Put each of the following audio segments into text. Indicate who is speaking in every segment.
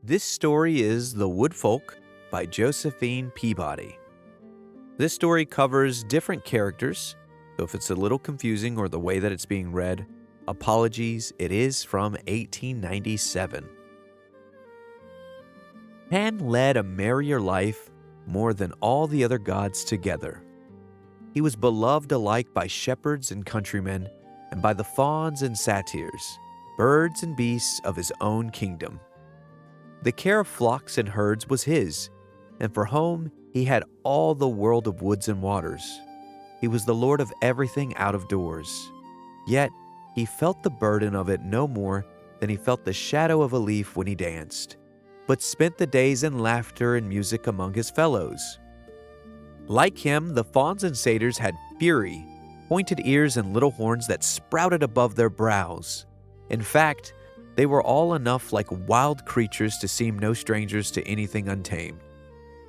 Speaker 1: This story is The Woodfolk by Josephine Peabody. This story covers different characters, so if it's a little confusing or the way that it's being read, apologies, it is from 1897. Pan led a merrier life more than all the other gods together. He was beloved alike by shepherds and countrymen, and by the fauns and satyrs, birds and beasts of his own kingdom. The care of flocks and herds was his, and for home he had all the world of woods and waters. He was the lord of everything out of doors. Yet he felt the burden of it no more than he felt the shadow of a leaf when he danced, but spent the days in laughter and music among his fellows. Like him, the fauns and satyrs had fury, pointed ears and little horns that sprouted above their brows. In fact, they were all enough like wild creatures to seem no strangers to anything untamed.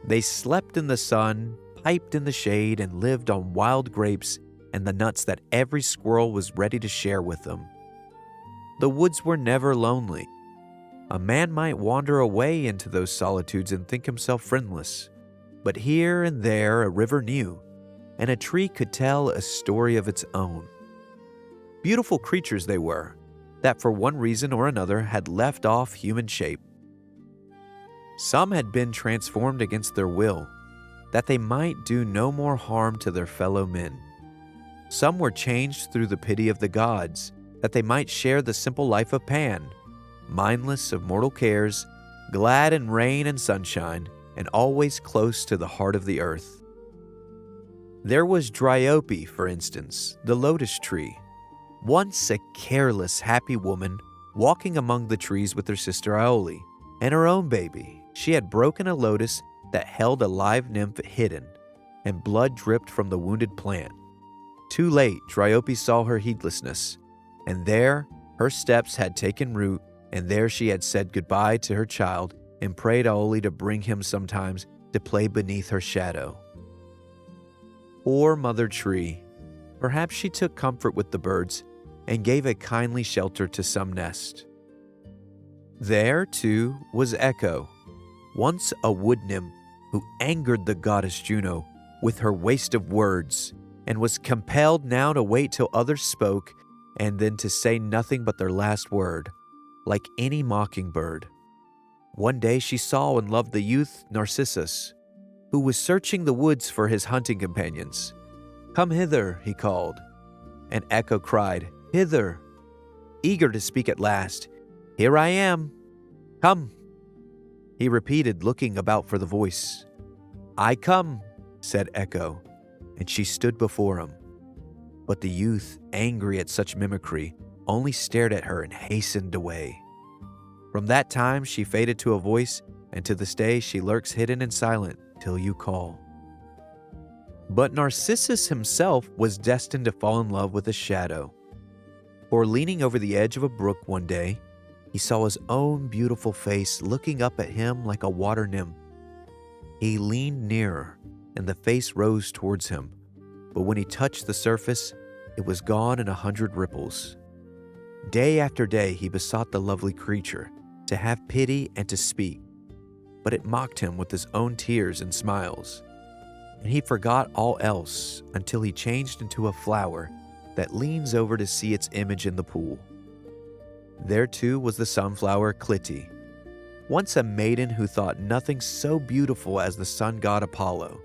Speaker 1: They slept in the sun, piped in the shade, and lived on wild grapes and the nuts that every squirrel was ready to share with them. The woods were never lonely. A man might wander away into those solitudes and think himself friendless, but here and there a river knew, and a tree could tell a story of its own. Beautiful creatures they were, that for one reason or another had left off human shape. Some had been transformed against their will, that they might do no more harm to their fellow men. Some were changed through the pity of the gods, that they might share the simple life of Pan, mindless of mortal cares, glad in rain and sunshine, and always close to the heart of the earth. There was Dryope, for instance, the lotus tree, once a careless, happy woman walking among the trees with her sister Iole and her own baby. She had broken a lotus that held a live nymph hidden, and blood dripped from the wounded plant. Too late, Dryope saw her heedlessness, and there her steps had taken root, and there she had said goodbye to her child and prayed Iole to bring him sometimes to play beneath her shadow. Poor mother tree, perhaps she took comfort with the birds and gave a kindly shelter to some nest. There, too, was Echo, once a wood nymph who angered the goddess Juno with her waste of words, and was compelled now to wait till others spoke and then to say nothing but their last word, like any mockingbird. One day she saw and loved the youth Narcissus, who was searching the woods for his hunting companions. "Come hither," he called, and Echo cried, "Hither." Eager to speak at last, "Here I am. Come," he repeated, looking about for the voice. "I come," said Echo, and she stood before him. But the youth, angry at such mimicry, only stared at her and hastened away. From that time she faded to a voice, and to this day she lurks hidden and silent till you call. But Narcissus himself was destined to fall in love with a shadow. For leaning over the edge of a brook one day, he saw his own beautiful face looking up at him like a water nymph. He leaned nearer, and the face rose towards him, but when he touched the surface, it was gone in 100 ripples. Day after day he besought the lovely creature to have pity and to speak, but it mocked him with his own tears and smiles, and he forgot all else until he changed into a flower that leans over to see its image in the pool. There too was the sunflower Clytie, once a maiden who thought nothing so beautiful as the sun god Apollo,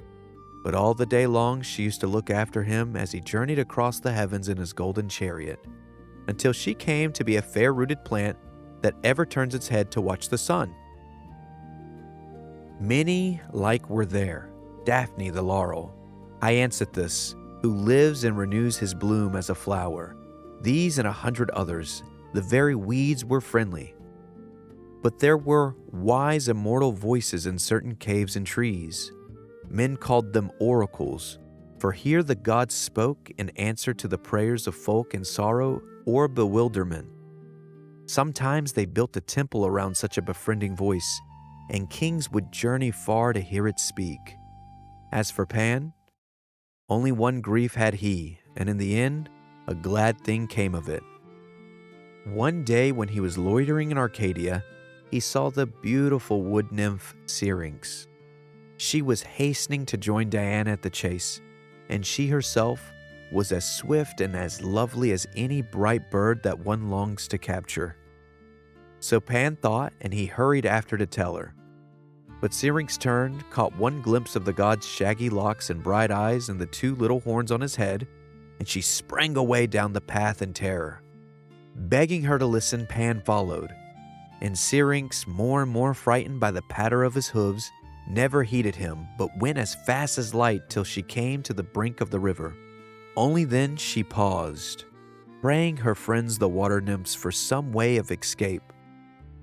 Speaker 1: but all the day long she used to look after him as he journeyed across the heavens in his golden chariot, until she came to be a fair-rooted plant that ever turns its head to watch the sun. Many like were there, Daphne the laurel, Hyacinthus, who lives and renews his bloom as a flower, these and 100 others. The very weeds were friendly. But there were wise immortal voices in certain caves and trees. Men called them oracles, for here the gods spoke in answer to the prayers of folk in sorrow or bewilderment. Sometimes they built a temple around such a befriending voice, and kings would journey far to hear it speak. As for Pan, only one grief had he, and in the end, a glad thing came of it. One day when he was loitering in Arcadia, he saw the beautiful wood nymph Syrinx. She was hastening to join Diana at the chase, and she herself was as swift and as lovely as any bright bird that one longs to capture. So Pan thought, and he hurried after to tell her. But Syrinx turned, caught one glimpse of the god's shaggy locks and bright eyes and the two little horns on his head, and she sprang away down the path in terror. Begging her to listen, Pan followed, and Syrinx, more and more frightened by the patter of his hooves, never heeded him, but went as fast as light till she came to the brink of the river. Only then she paused, praying her friends the water nymphs for some way of escape.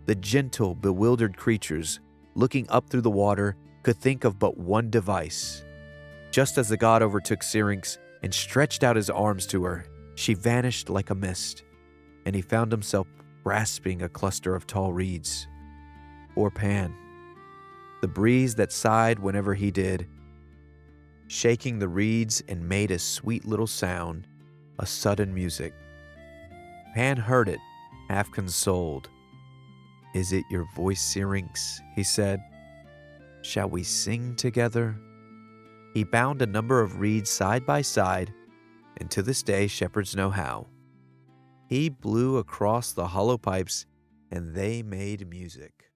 Speaker 1: The gentle, bewildered creatures, looking up through the water, could think of but one device. Just as the god overtook Syrinx and stretched out his arms to her, she vanished like a mist, and he found himself grasping a cluster of tall reeds. Poor Pan. The breeze that sighed whenever he did, shaking the reeds and made a sweet little sound, a sudden music. Pan heard it, half consoled. "Is it your voice, Syrinx?" he said. "Shall we sing together?" He bound a number of reeds side by side, and to this day shepherds know how. He blew across the hollow pipes, and they made music.